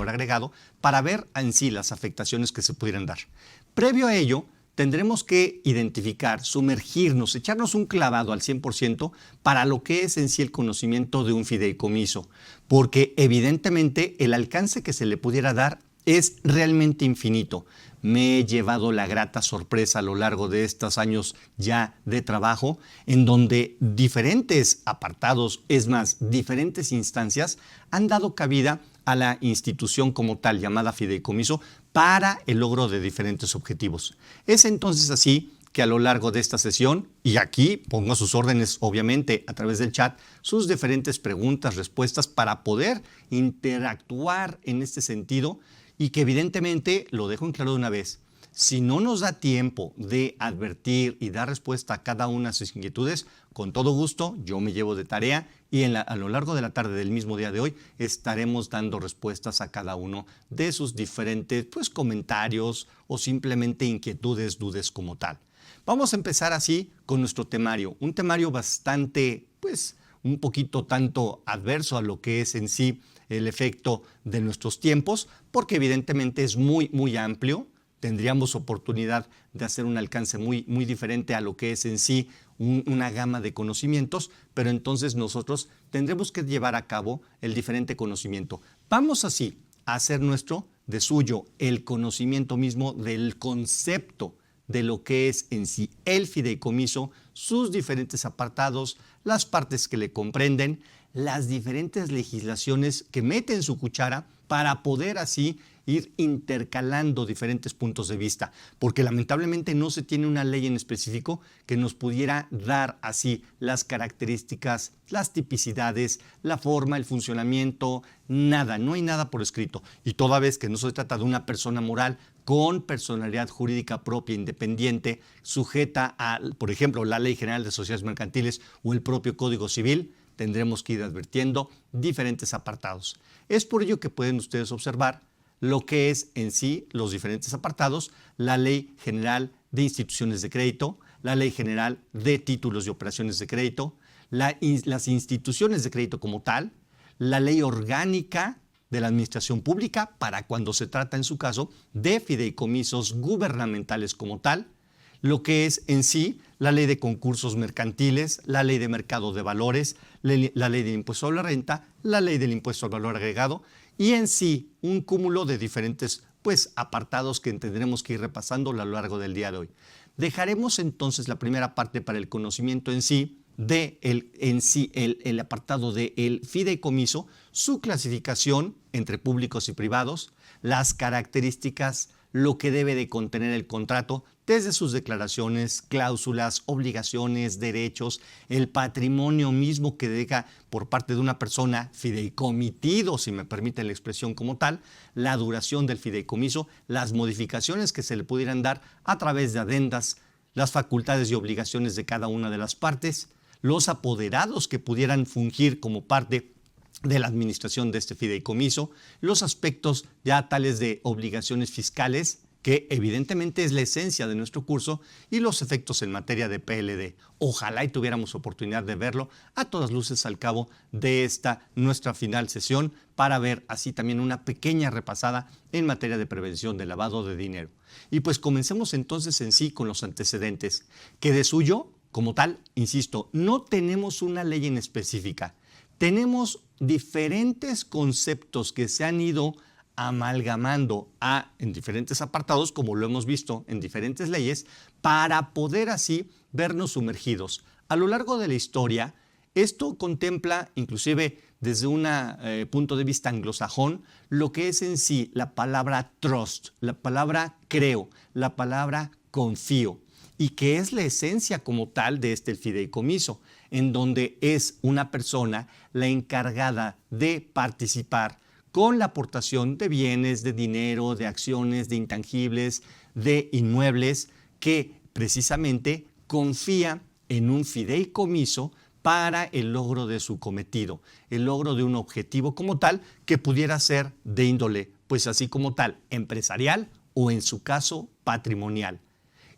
valor agregado para ver en sí las afectaciones que se pudieran dar. Previo a ello, tendremos que identificar, sumergirnos, echarnos un clavado al 100% para lo que es en sí el conocimiento de un fideicomiso, porque evidentemente el alcance que se le pudiera dar es realmente infinito. Me he llevado la grata sorpresa a lo largo de estos años ya de trabajo, en donde diferentes apartados, es más, diferentes instancias han dado cabida a la institución como tal, llamada fideicomiso, para el logro de diferentes objetivos. Es entonces así que a lo largo de esta sesión, y aquí pongo a sus órdenes, obviamente, a través del chat, sus diferentes preguntas, respuestas para poder interactuar en este sentido y que evidentemente, lo dejo en claro de una vez, si no nos da tiempo de advertir y dar respuesta a cada una de sus inquietudes, con todo gusto yo me llevo de tarea y a lo largo de la tarde del mismo día de hoy estaremos dando respuestas a cada uno de sus diferentes comentarios o simplemente inquietudes, dudas como tal. Vamos a empezar así con nuestro temario, un temario bastante, un poquito tanto adverso a lo que es en sí el efecto de nuestros tiempos, porque evidentemente es muy amplio. Tendríamos oportunidad de hacer un alcance muy diferente a lo que es en sí una gama de conocimientos, pero entonces nosotros tendremos que llevar a cabo el diferente conocimiento. Vamos así a hacer de suyo, el conocimiento mismo del concepto de lo que es en sí el fideicomiso, sus diferentes apartados, las partes que le comprenden, las diferentes legislaciones que meten su cuchara para poder así ir intercalando diferentes puntos de vista, porque lamentablemente no se tiene una ley en específico que nos pudiera dar así las características, las tipicidades, la forma, el funcionamiento, nada, no hay nada por escrito. Y toda vez que no se trata de una persona moral con personalidad jurídica propia, independiente, sujeta a, por ejemplo, la Ley General de Sociedades Mercantiles o el propio Código Civil, tendremos que ir advirtiendo diferentes apartados. Es por ello que pueden ustedes observar lo que es en sí los diferentes apartados, la Ley General de Instituciones de Crédito, la Ley General de Títulos y Operaciones de Crédito, las instituciones de crédito como tal, la Ley Orgánica de la Administración Pública para cuando se trata en su caso de fideicomisos gubernamentales como tal, lo que es en sí la Ley de Concursos Mercantiles, la Ley de Mercado de Valores, la Ley del Impuesto a la Renta, la Ley del Impuesto al Valor Agregado y en sí un cúmulo de diferentes apartados que tendremos que ir repasando a lo largo del día de hoy. Dejaremos entonces la primera parte para el conocimiento en sí el apartado del fideicomiso, su clasificación entre públicos y privados, las características, lo que debe de contener el contrato, desde sus declaraciones, cláusulas, obligaciones, derechos, el patrimonio mismo que deja por parte de una persona fideicomitido, si me permite la expresión como tal, la duración del fideicomiso, las modificaciones que se le pudieran dar a través de adendas, las facultades y obligaciones de cada una de las partes, los apoderados que pudieran fungir como parte de la administración de este fideicomiso, los aspectos ya tales de obligaciones fiscales, que evidentemente es la esencia de nuestro curso, y los efectos en materia de PLD. Ojalá y tuviéramos oportunidad de verlo a todas luces al cabo de nuestra final sesión para ver así también una pequeña repasada en materia de prevención de lavado de dinero. Y pues comencemos entonces en sí con los antecedentes, que de suyo, como tal, insisto, no tenemos una ley en específica. Tenemos diferentes conceptos que se han ido amalgamando en diferentes apartados, como lo hemos visto en diferentes leyes, para poder así vernos sumergidos. A lo largo de la historia, esto contempla, inclusive desde un punto de vista anglosajón, lo que es en sí la palabra trust, la palabra creo, la palabra confío, y que es la esencia como tal de el fideicomiso, en donde es una persona la encargada de participar con la aportación de bienes, de dinero, de acciones, de intangibles, de inmuebles, que precisamente confía en un fideicomiso para el logro de su cometido, el logro de un objetivo como tal que pudiera ser de índole, pues así como tal, empresarial o en su caso patrimonial.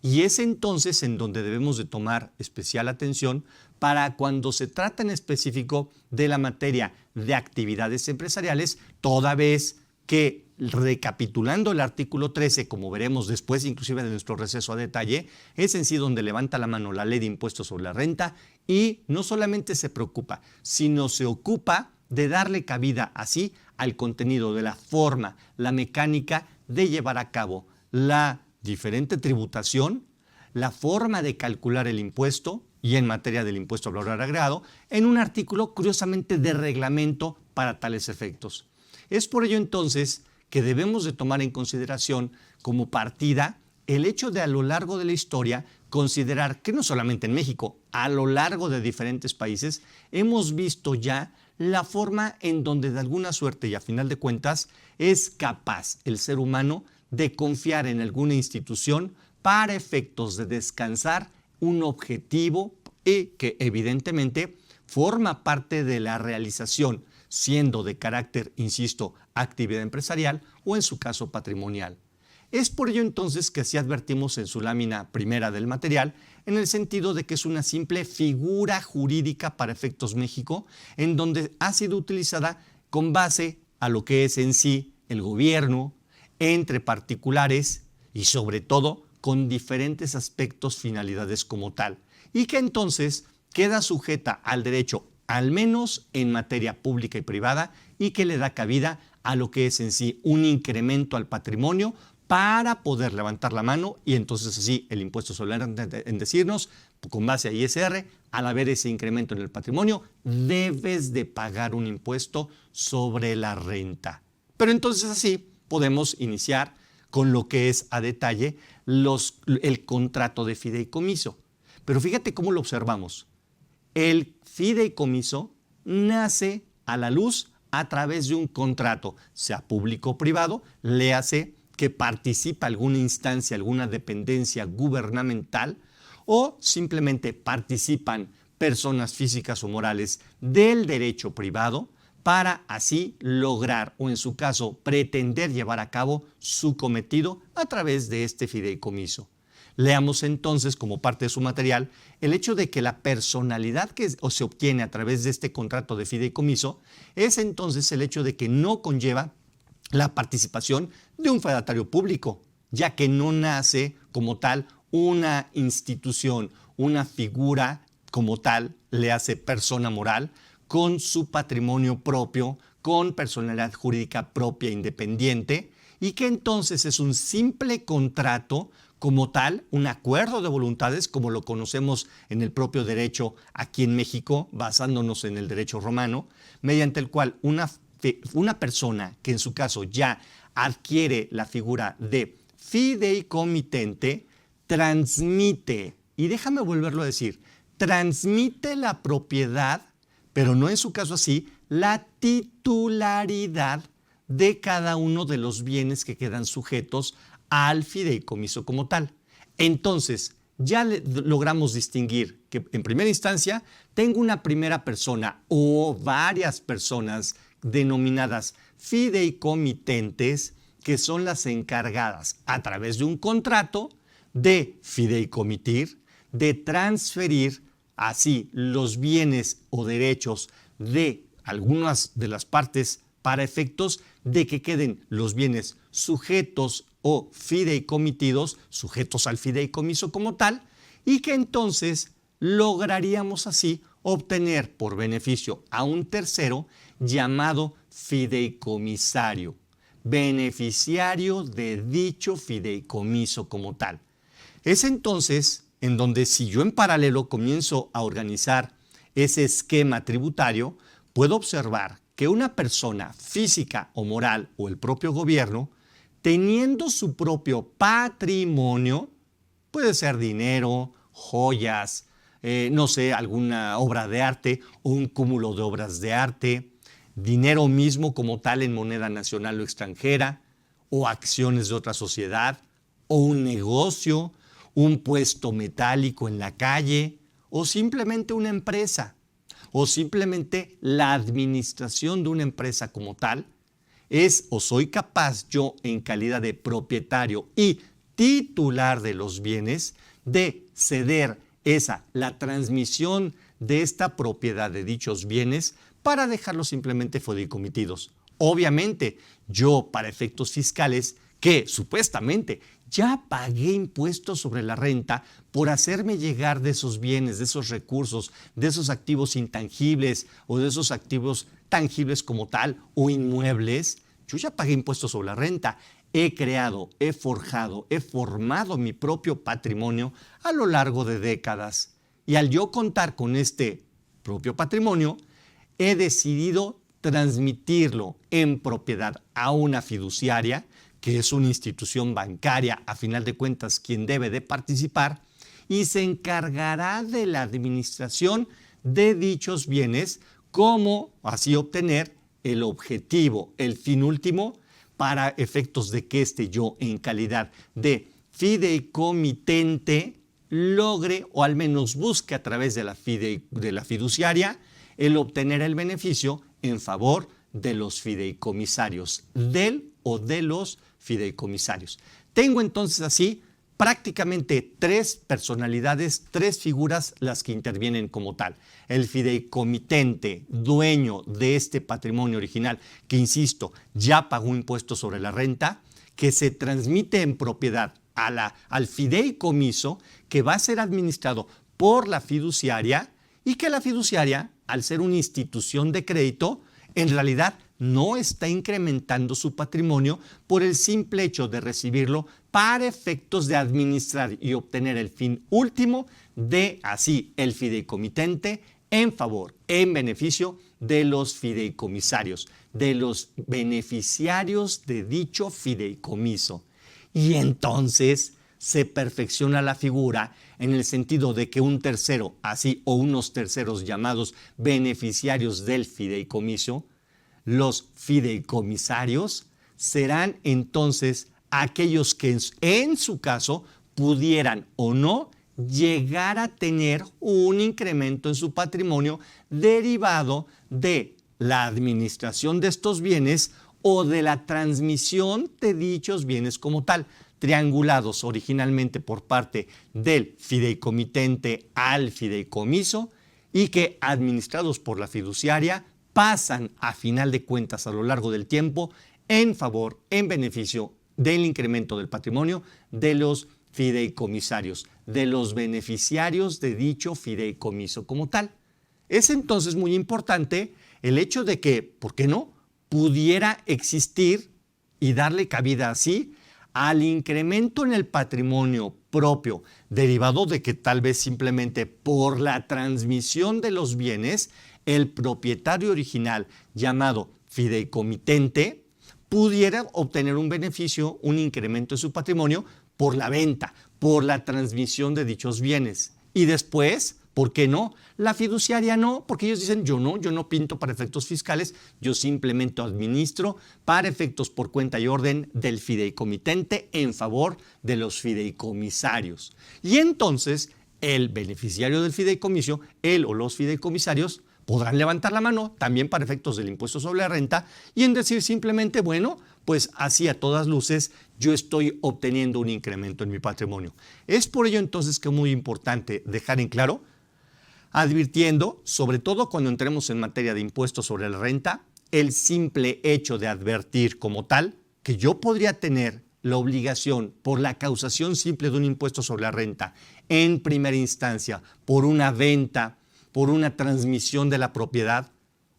Y es entonces en donde debemos de tomar especial atención para cuando se trata en específico de la materia de actividades empresariales, toda vez que, recapitulando el artículo 13, como veremos después inclusive de nuestro receso a detalle, es en sí donde levanta la mano la ley de impuestos sobre la renta y no solamente se preocupa, sino se ocupa de darle cabida así al contenido de la forma, la mecánica de llevar a cabo la diferente tributación, la forma de calcular el impuesto y en materia del impuesto al valor agregado, en un artículo curiosamente de reglamento para tales efectos. Es por ello entonces que debemos de tomar en consideración como partida el hecho de a lo largo de la historia considerar que no solamente en México, a lo largo de diferentes países hemos visto ya la forma en donde de alguna suerte y a final de cuentas es capaz el ser humano de confiar en alguna institución para efectos de descansar un objetivo y que evidentemente forma parte de la realización, siendo de carácter, insisto, actividad empresarial o en su caso patrimonial. Es por ello entonces que así advertimos en su lámina primera del material, en el sentido de que es una simple figura jurídica para efectos México, en donde ha sido utilizada con base a lo que es en sí el gobierno, entre particulares y sobre todo con diferentes aspectos, finalidades como tal, y que entonces queda sujeta al derecho, al menos en materia pública y privada, y que le da cabida a lo que es en sí un incremento al patrimonio para poder levantar la mano y entonces así el impuesto sobre la renta en decirnos, con base a ISR, al haber ese incremento en el patrimonio, debes de pagar un impuesto sobre la renta. Pero entonces así podemos iniciar con lo que es a detalle el contrato de fideicomiso. Pero fíjate cómo lo observamos. El fideicomiso nace a la luz a través de un contrato, sea público o privado, léase que participa alguna instancia, alguna dependencia gubernamental o simplemente participan personas físicas o morales del derecho privado para así lograr o en su caso pretender llevar a cabo su cometido a través de este fideicomiso. Leamos entonces como parte de su material el hecho de que la personalidad que se obtiene a través de este contrato de fideicomiso es entonces el hecho de que no conlleva la participación de un fedatario público, ya que no nace como tal una institución, una figura como tal, le hace persona moral, con su patrimonio propio, con personalidad jurídica propia e independiente, y que entonces es un simple contrato como tal, un acuerdo de voluntades, como lo conocemos en el propio derecho aquí en México, basándonos en el derecho romano, mediante el cual una persona que en su caso ya adquiere la figura de fideicomitente, transmite, y déjame volverlo a decir, transmite la propiedad, pero no en su caso así, la titularidad de cada uno de los bienes que quedan sujetos al fideicomiso como tal. Entonces, ya logramos distinguir que en primera instancia tengo una primera persona o varias personas denominadas fideicomitentes que son las encargadas a través de un contrato de fideicomitir, de transferir así los bienes o derechos de algunas de las partes para efectos de que queden los bienes sujetos o fideicomitidos, sujetos al fideicomiso como tal, y que entonces lograríamos así obtener por beneficio a un tercero llamado fideicomisario, beneficiario de dicho fideicomiso como tal. Es entonces en donde si yo en paralelo comienzo a organizar ese esquema tributario, puedo observar que una persona física o moral o el propio gobierno, teniendo su propio patrimonio, puede ser dinero, joyas, no sé, alguna obra de arte o un cúmulo de obras de arte, dinero mismo como tal en moneda nacional o extranjera, o acciones de otra sociedad, o un negocio, un puesto metálico en la calle, o simplemente una empresa, o simplemente la administración de una empresa como tal, es o soy capaz yo en calidad de propietario y titular de los bienes de ceder la transmisión de esta propiedad de dichos bienes para dejarlos simplemente fideicomitidos. obviamente, yo para efectos fiscales, que supuestamente ya pagué impuestos sobre la renta por hacerme llegar de esos bienes, de esos recursos, de esos activos intangibles o de esos activos tangibles como tal o inmuebles, yo ya pagué impuestos sobre la renta. He creado, he forjado, he formado mi propio patrimonio a lo largo de décadas. Y al yo contar con este propio patrimonio, he decidido transmitirlo en propiedad a una fiduciaria, que es una institución bancaria, a final de cuentas, quien debe de participar, y se encargará de la administración de dichos bienes, cómo así obtener el objetivo, el fin último, para efectos de que yo, en calidad de fideicomitente, logre o al menos busque a través de la fiduciaria el obtener el beneficio en favor de los fideicomisarios, del o de los fideicomisarios. Tengo entonces así prácticamente tres personalidades, tres figuras las que intervienen como tal. El fideicomitente, dueño de este patrimonio original, que insisto, ya pagó impuestos sobre la renta, que se transmite en propiedad al fideicomiso, que va a ser administrado por la fiduciaria y que la fiduciaria, al ser una institución de crédito, en realidad no está incrementando su patrimonio por el simple hecho de recibirlo para efectos de administrar y obtener el fin último de así el fideicomitente en favor, en beneficio de los fideicomisarios, de los beneficiarios de dicho fideicomiso. Y entonces se perfecciona la figura en el sentido de que un tercero, así o unos terceros llamados beneficiarios del fideicomiso, los fideicomisarios, serán entonces aquellos que en su caso pudieran o no llegar a tener un incremento en su patrimonio derivado de la administración de estos bienes o de la transmisión de dichos bienes como tal, triangulados originalmente por parte del fideicomitente al fideicomiso y que, administrados por la fiduciaria, pasan a final de cuentas a lo largo del tiempo en favor, en beneficio del incremento del patrimonio de los fideicomisarios, de los beneficiarios de dicho fideicomiso como tal. Es entonces muy importante el hecho de que, ¿por qué no?, pudiera existir y darle cabida así al incremento en el patrimonio propio, derivado de que tal vez simplemente por la transmisión de los bienes, el propietario original, llamado fideicomitente, pudiera obtener un beneficio, un incremento en su patrimonio por la venta, por la transmisión de dichos bienes. Y después, ¿por qué no? La fiduciaria no, porque ellos dicen yo no pinto para efectos fiscales, yo simplemente administro para efectos por cuenta y orden del fideicomitente en favor de los fideicomisarios. Y entonces el beneficiario del fideicomiso, él o los fideicomisarios, podrán levantar la mano también para efectos del impuesto sobre la renta y en decir simplemente, bueno, pues así a todas luces yo estoy obteniendo un incremento en mi patrimonio. Es por ello entonces que es muy importante dejar en claro, advirtiendo, sobre todo cuando entremos en materia de impuestos sobre la renta, el simple hecho de advertir como tal que yo podría tener la obligación por la causación simple de un impuesto sobre la renta en primera instancia por una venta, por una transmisión de la propiedad,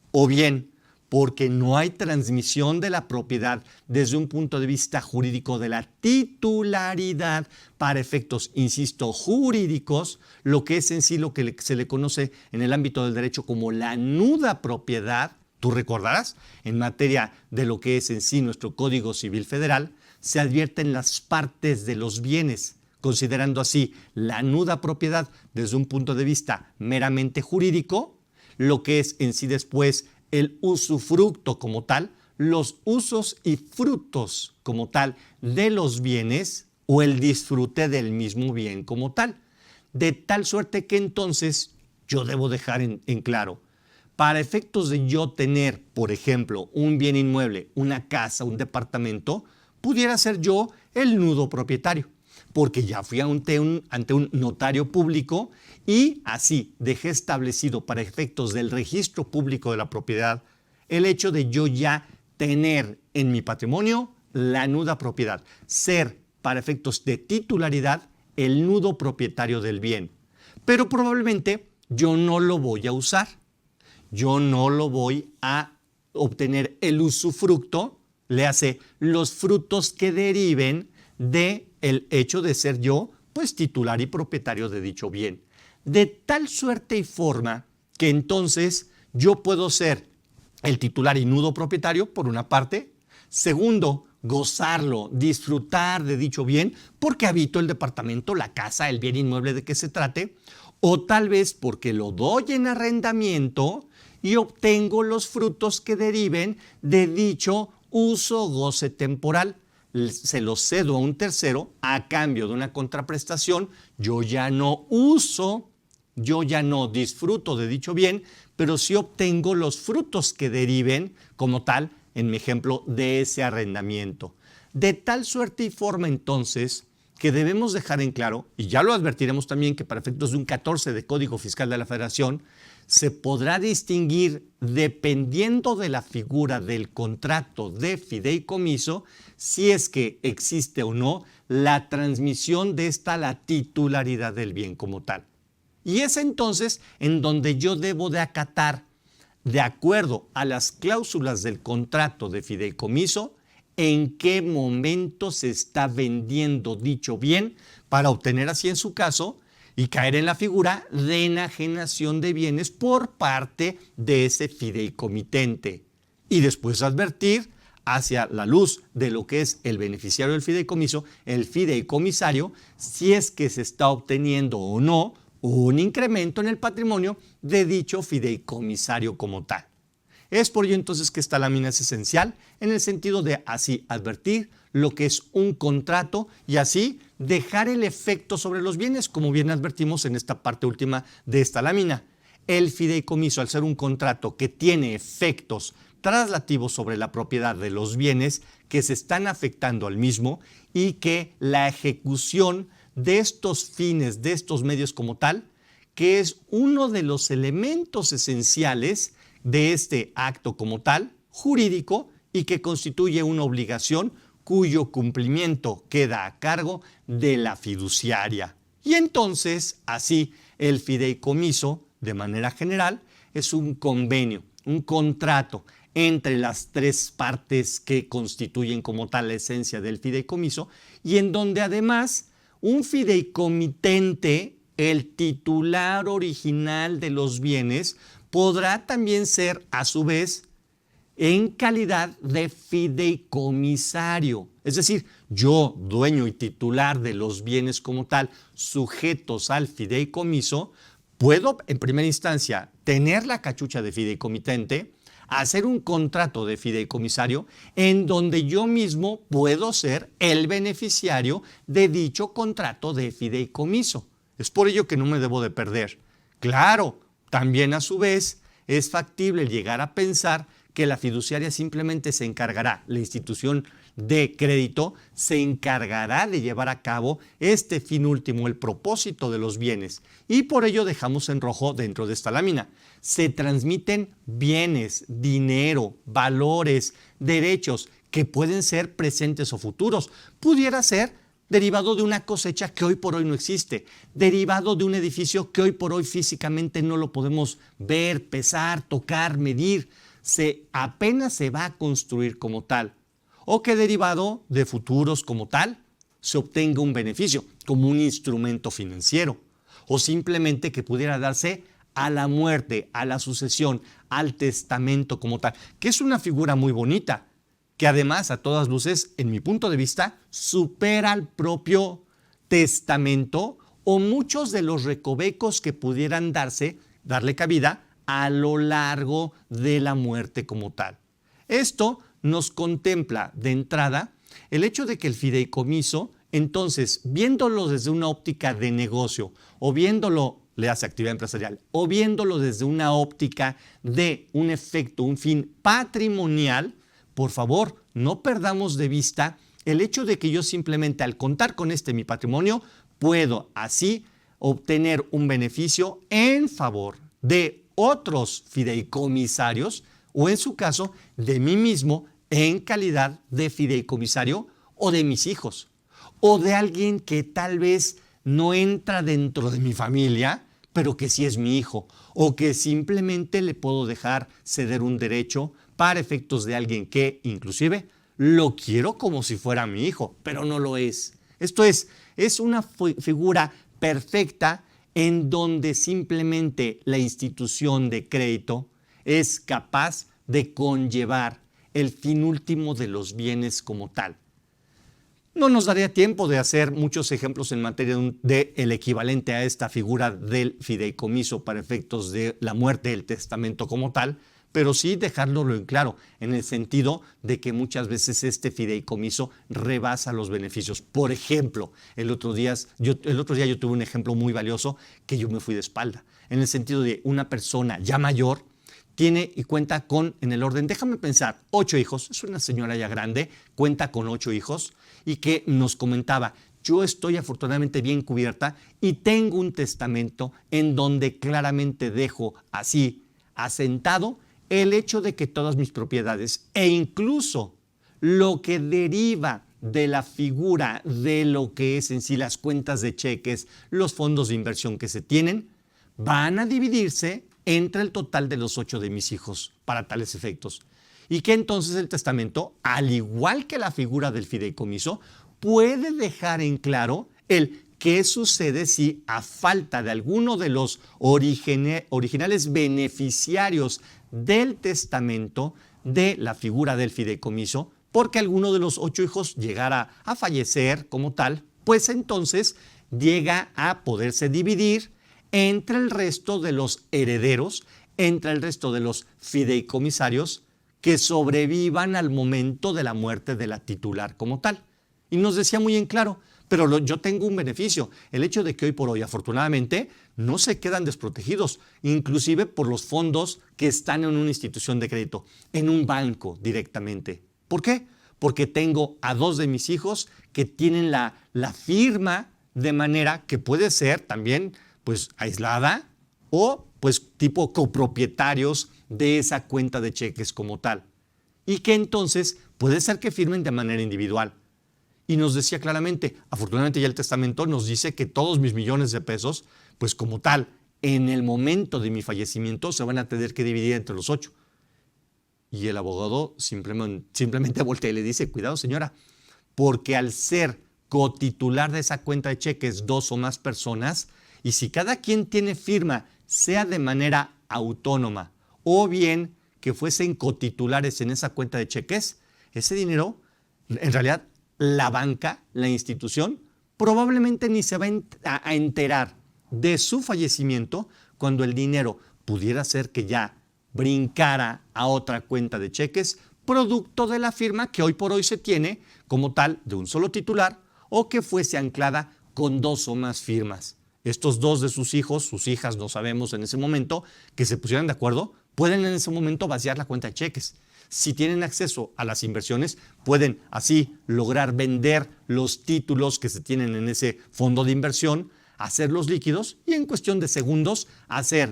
o bien porque no hay transmisión de la propiedad desde un punto de vista jurídico de la titularidad para efectos, insisto, jurídicos, lo que es en sí lo que se le conoce en el ámbito del derecho como la nuda propiedad. Tú recordarás, en materia de lo que es en sí nuestro Código Civil Federal, se advierten las partes de los bienes, considerando así la nuda propiedad desde un punto de vista meramente jurídico, lo que es en sí después el usufructo como tal, los usos y frutos como tal de los bienes o el disfrute del mismo bien como tal. De tal suerte que entonces yo debo dejar en claro, para efectos de yo tener, por ejemplo, un bien inmueble, una casa, un departamento, pudiera ser yo el nudo propietario, porque ya fui ante un notario público y así dejé establecido para efectos del registro público de la propiedad el hecho de yo ya tener en mi patrimonio la nuda propiedad, ser para efectos de titularidad el nudo propietario del bien. Pero probablemente yo no lo voy a usar. Yo no lo voy a obtener el usufructo, le hace los frutos que deriven del hecho de ser yo, pues titular y propietario de dicho bien. De tal suerte y forma que entonces yo puedo ser el titular y nudo propietario, por una parte. Segundo, gozarlo, disfrutar de dicho bien porque habito el departamento, la casa, el bien inmueble de que se trate, o tal vez porque lo doy en arrendamiento y obtengo los frutos que deriven de dicho uso goce temporal. Se lo cedo a un tercero a cambio de una contraprestación. Yo ya no uso, yo ya no disfruto de dicho bien, pero sí obtengo los frutos que deriven como tal, en mi ejemplo, de ese arrendamiento. De tal suerte y forma entonces que debemos dejar en claro, y ya lo advertiremos también que para efectos de un 14 de Código Fiscal de la Federación, se podrá distinguir dependiendo de la figura del contrato de fideicomiso si es que existe o no la transmisión de esta a la titularidad del bien como tal. Y es entonces en donde yo debo de acatar, de acuerdo a las cláusulas del contrato de fideicomiso, en qué momento se está vendiendo dicho bien para obtener así en su caso y caer en la figura de enajenación de bienes por parte de ese fideicomitente. Y después advertir hacia la luz de lo que es el beneficiario del fideicomiso, el fideicomisario, si es que se está obteniendo o no un incremento en el patrimonio de dicho fideicomisario como tal. Es por ello entonces que esta lámina es esencial en el sentido de así advertir lo que es un contrato y así dejar el efecto sobre los bienes, como bien advertimos en esta parte última de esta lámina. El fideicomiso, al ser un contrato que tiene efectos traslativos sobre la propiedad de los bienes que se están afectando al mismo y que la ejecución de estos fines, de estos medios como tal, que es uno de los elementos esenciales de este acto como tal, jurídico, y que constituye una obligación cuyo cumplimiento queda a cargo de la fiduciaria. Y entonces, así, el fideicomiso, de manera general, es un convenio, un contrato entre las tres partes que constituyen como tal la esencia del fideicomiso y en donde además un fideicomitente, el titular original de los bienes, podrá también ser a su vez en calidad de fideicomisario. Es decir, yo, dueño y titular de los bienes como tal, sujetos al fideicomiso, puedo en primera instancia tener la cachucha de fideicomitente, hacer un contrato de fideicomisario en donde yo mismo puedo ser el beneficiario de dicho contrato de fideicomiso. Es por ello que no me debo de perder. Claro, también a su vez es factible llegar a pensar que la fiduciaria simplemente se encargará, la institución de crédito se encargará de llevar a cabo este fin último, el propósito de los bienes. Y por ello dejamos en rojo dentro de esta lámina. Se transmiten bienes, dinero, valores, derechos que pueden ser presentes o futuros. Pudiera ser derivado de una cosecha que hoy por hoy no existe, derivado de un edificio que hoy por hoy físicamente no lo podemos ver, pesar, tocar, medir. Apenas se va a construir como tal, o que derivado de futuros como tal se obtenga un beneficio como un instrumento financiero, o simplemente que pudiera darse a la muerte, a la sucesión, al testamento como tal, que es una figura muy bonita, que además a todas luces, en mi punto de vista, supera al propio testamento o muchos de los recovecos que pudieran darle cabida a lo largo de la muerte como tal. Esto nos contempla de entrada el hecho de que el fideicomiso, entonces, viéndolo desde una óptica de negocio o viéndolo, le hace actividad empresarial, o viéndolo desde una óptica de un efecto, un fin patrimonial, por favor, no perdamos de vista el hecho de que yo simplemente al contar con mi patrimonio puedo así obtener un beneficio en favor de otros fideicomisarios o en su caso de mí mismo en calidad de fideicomisario o de mis hijos, o de alguien que tal vez no entra dentro de mi familia, pero que sí es mi hijo, o que simplemente le puedo dejar ceder un derecho para efectos de alguien que inclusive lo quiero como si fuera mi hijo, pero no lo es. Esto es una figura perfecta en donde simplemente la institución de crédito es capaz de conllevar el fin último de los bienes como tal. No nos daría tiempo de hacer muchos ejemplos en materia del equivalente a esta figura del fideicomiso para efectos de la muerte del testamento como tal, pero sí dejarlo en claro, en el sentido de que muchas veces este fideicomiso rebasa los beneficios. Por ejemplo, el otro día yo tuve un ejemplo muy valioso que yo me fui de espalda, en el sentido de una persona ya mayor tiene y cuenta con, en el orden, déjame pensar, 8 hijos, es una señora ya grande, cuenta con 8 hijos y que nos comentaba, yo estoy afortunadamente bien cubierta y tengo un testamento en donde claramente dejo así asentado el hecho de que todas mis propiedades e incluso lo que deriva de la figura de lo que es en sí las cuentas de cheques, los fondos de inversión que se tienen, van a dividirse entre el total de los 8 de mis hijos para tales efectos. Y que entonces el testamento, al igual que la figura del fideicomiso, puede dejar en claro el qué sucede si a falta de alguno de los originales beneficiarios del testamento de la figura del fideicomiso, porque alguno de los 8 hijos llegara a fallecer como tal, pues entonces llega a poderse dividir entre el resto de los herederos, entre el resto de los fideicomisarios que sobrevivan al momento de la muerte de la titular como tal. Y nos decía muy en claro, pero yo tengo un beneficio, el hecho de que hoy por hoy, afortunadamente, no se quedan desprotegidos, inclusive por los fondos que están en una institución de crédito, en un banco directamente. ¿Por qué? Porque tengo a 2 de mis hijos que tienen la firma de manera que puede ser también pues aislada o pues tipo copropietarios de esa cuenta de cheques como tal. Y que entonces puede ser que firmen de manera individual. Y nos decía claramente, afortunadamente ya el testamento nos dice que todos mis millones de pesos, pues como tal, en el momento de mi fallecimiento se van a tener que dividir entre los 8. Y el abogado simplemente voltea y le dice, cuidado señora, porque al ser cotitular de esa cuenta de cheques 2 o más personas, y si cada quien tiene firma, sea de manera autónoma o bien que fuesen cotitulares en esa cuenta de cheques, ese dinero, en realidad, la banca, la institución, probablemente ni se va a enterar de su fallecimiento cuando el dinero pudiera ser que ya brincara a otra cuenta de cheques, producto de la firma que hoy por hoy se tiene como tal de un solo titular o que fuese anclada con 2 o más firmas. Estos 2 de sus hijos, sus hijas, no sabemos en ese momento, que se pusieran de acuerdo, pueden en ese momento vaciar la cuenta de cheques. Si tienen acceso a las inversiones, pueden así lograr vender los títulos que se tienen en ese fondo de inversión, hacerlos líquidos y en cuestión de segundos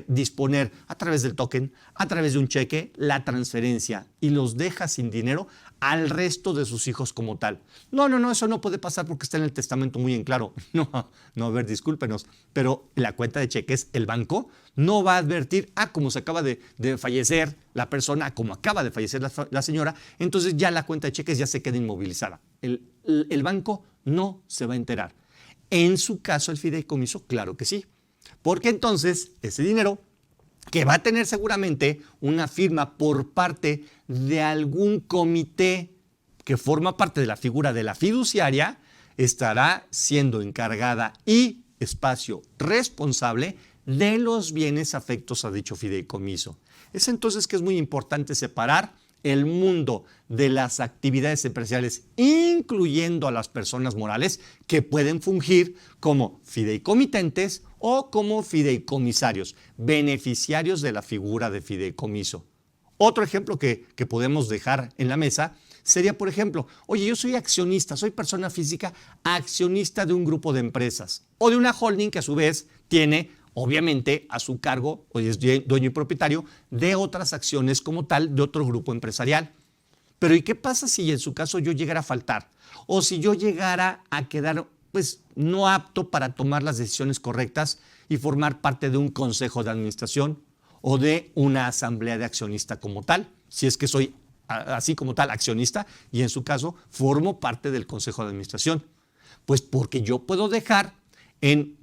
disponer a través del token, a través de un cheque, la transferencia y los deja sin dinero al resto de sus hijos como tal. No, eso no puede pasar porque está en el testamento muy en claro. No, a ver, discúlpenos, pero la cuenta de cheques, el banco, no va a advertir, como se acaba de fallecer la persona, como acaba de fallecer la señora, entonces ya la cuenta de cheques ya se queda inmovilizada. El banco no se va a enterar. En su caso, el fideicomiso, claro que sí. Porque entonces ese dinero, que va a tener seguramente una firma por parte de algún comité que forma parte de la figura de la fiduciaria, estará siendo encargada y espacio responsable de los bienes afectos a dicho fideicomiso. Es entonces que es muy importante separar el mundo de las actividades empresariales, incluyendo a las personas morales que pueden fungir como fideicomitentes o como fideicomisarios, beneficiarios de la figura de fideicomiso. Otro ejemplo que podemos dejar en la mesa sería, por ejemplo, oye, yo soy accionista, soy persona física, accionista de un grupo de empresas o de una holding que a su vez tiene obviamente a su cargo, o es dueño y propietario de otras acciones como tal de otro grupo empresarial. Pero ¿y qué pasa si en su caso yo llegara a faltar? O si yo llegara a quedar pues no apto para tomar las decisiones correctas y formar parte de un consejo de administración o de una asamblea de accionista como tal, si es que soy así como tal accionista y en su caso formo parte del consejo de administración. Pues porque yo puedo dejar en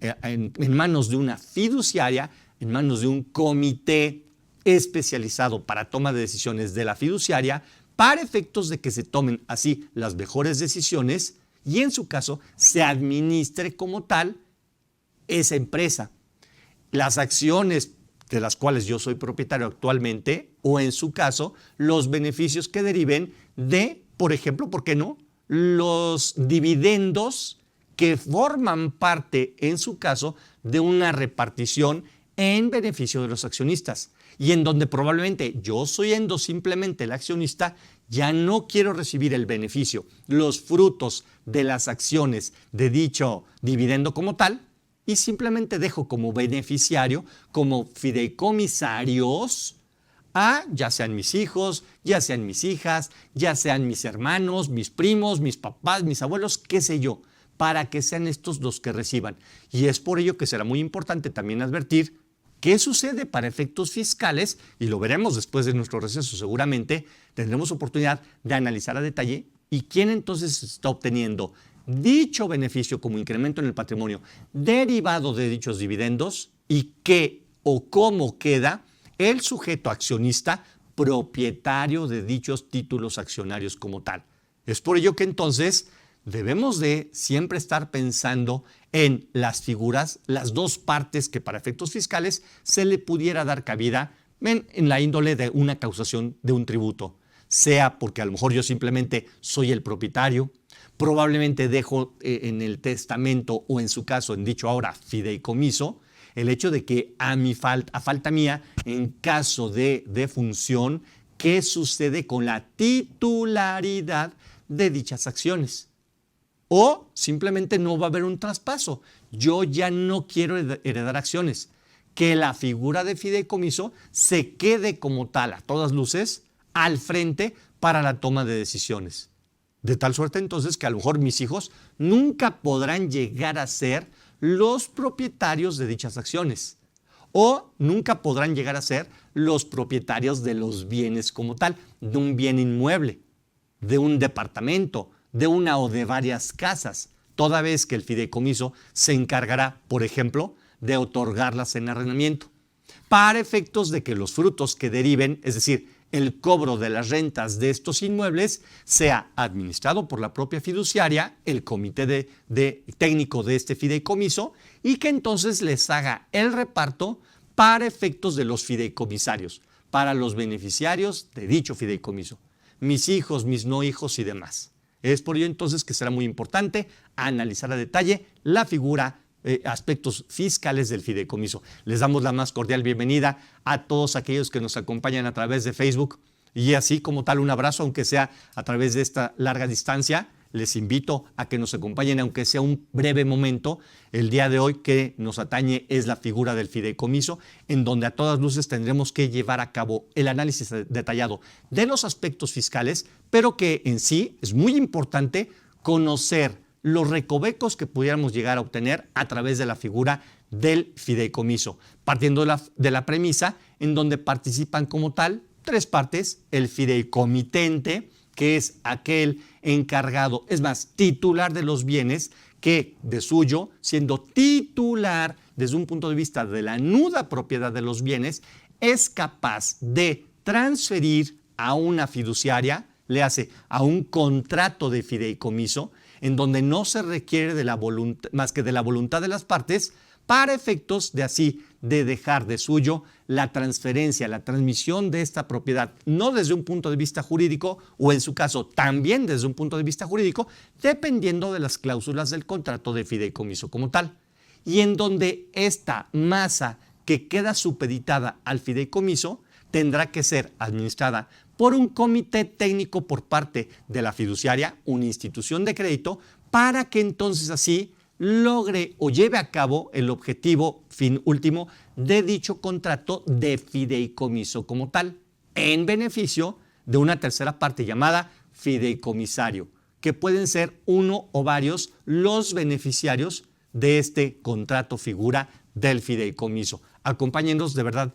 manos de una fiduciaria, en manos de un comité especializado para toma de decisiones de la fiduciaria, para efectos de que se tomen así las mejores decisiones y en su caso se administre como tal esa empresa. Las acciones de las cuales yo soy propietario actualmente o en su caso los beneficios que deriven de, por ejemplo, ¿por qué no?, los dividendos que forman parte en su caso de una repartición en beneficio de los accionistas y en donde probablemente yo siendo simplemente el accionista ya no quiero recibir el beneficio, los frutos de las acciones de dicho dividendo como tal y simplemente dejo como beneficiario, como fideicomisarios a ya sean mis hijos, ya sean mis hijas, ya sean mis hermanos, mis primos, mis papás, mis abuelos, qué sé yo, para que sean estos los que reciban. Y es por ello que será muy importante también advertir qué sucede para efectos fiscales, y lo veremos después de nuestro receso seguramente, tendremos oportunidad de analizar a detalle y quién entonces está obteniendo dicho beneficio como incremento en el patrimonio derivado de dichos dividendos y qué o cómo queda el sujeto accionista propietario de dichos títulos accionarios como tal. Es por ello que entonces debemos de siempre estar pensando en las figuras, las dos partes que para efectos fiscales se le pudiera dar cabida en la índole de una causación de un tributo, sea porque a lo mejor yo simplemente soy el propietario, probablemente dejo en el testamento o en su caso, en dicho ahora fideicomiso, el hecho de que a falta mía, en caso de defunción, ¿qué sucede con la titularidad de dichas acciones? O simplemente no va a haber un traspaso. Yo ya no quiero heredar acciones. Que la figura de fideicomiso se quede como tal, a todas luces, al frente para la toma de decisiones. De tal suerte entonces que a lo mejor mis hijos nunca podrán llegar a ser los propietarios de dichas acciones o nunca podrán llegar a ser los propietarios de los bienes como tal, de un bien inmueble, de un departamento, de una o de varias casas, toda vez que el fideicomiso se encargará, por ejemplo, de otorgarlas en arrendamiento, para efectos de que los frutos que deriven, es decir, el cobro de las rentas de estos inmuebles, sea administrado por la propia fiduciaria, el comité técnico de este fideicomiso, y que entonces les haga el reparto para efectos de los fideicomisarios, para los beneficiarios de dicho fideicomiso, mis hijos, mis no hijos y demás. Es por ello entonces que será muy importante analizar a detalle la figura, aspectos fiscales del fideicomiso. Les damos la más cordial bienvenida a todos aquellos que nos acompañan a través de Facebook y así como tal un abrazo, aunque sea a través de esta larga distancia. Les invito a que nos acompañen, aunque sea un breve momento. El día de hoy que nos atañe es la figura del fideicomiso, en donde a todas luces tendremos que llevar a cabo el análisis detallado de los aspectos fiscales, pero que en sí es muy importante conocer los recovecos que pudiéramos llegar a obtener a través de la figura del fideicomiso, partiendo de la premisa en donde participan como tal tres partes: el fideicomitente, que es aquel encargado, es más, titular de los bienes, que de suyo, siendo titular desde un punto de vista de la nuda propiedad de los bienes, es capaz de transferir a una fiduciaria, le hace a un contrato de fideicomiso, en donde no se requiere de la más que de la voluntad de las partes, para efectos de así de dejar de suyo la transferencia, la transmisión de esta propiedad, no desde un punto de vista jurídico o en su caso también desde un punto de vista jurídico, dependiendo de las cláusulas del contrato de fideicomiso como tal. Y en donde esta masa que queda supeditada al fideicomiso tendrá que ser administrada por un comité técnico por parte de la fiduciaria, una institución de crédito, para que entonces así logre o lleve a cabo el objetivo fin último de dicho contrato de fideicomiso como tal, en beneficio de una tercera parte llamada fideicomisario, que pueden ser uno o varios los beneficiarios de este contrato figura del fideicomiso. Acompáñenos, de verdad.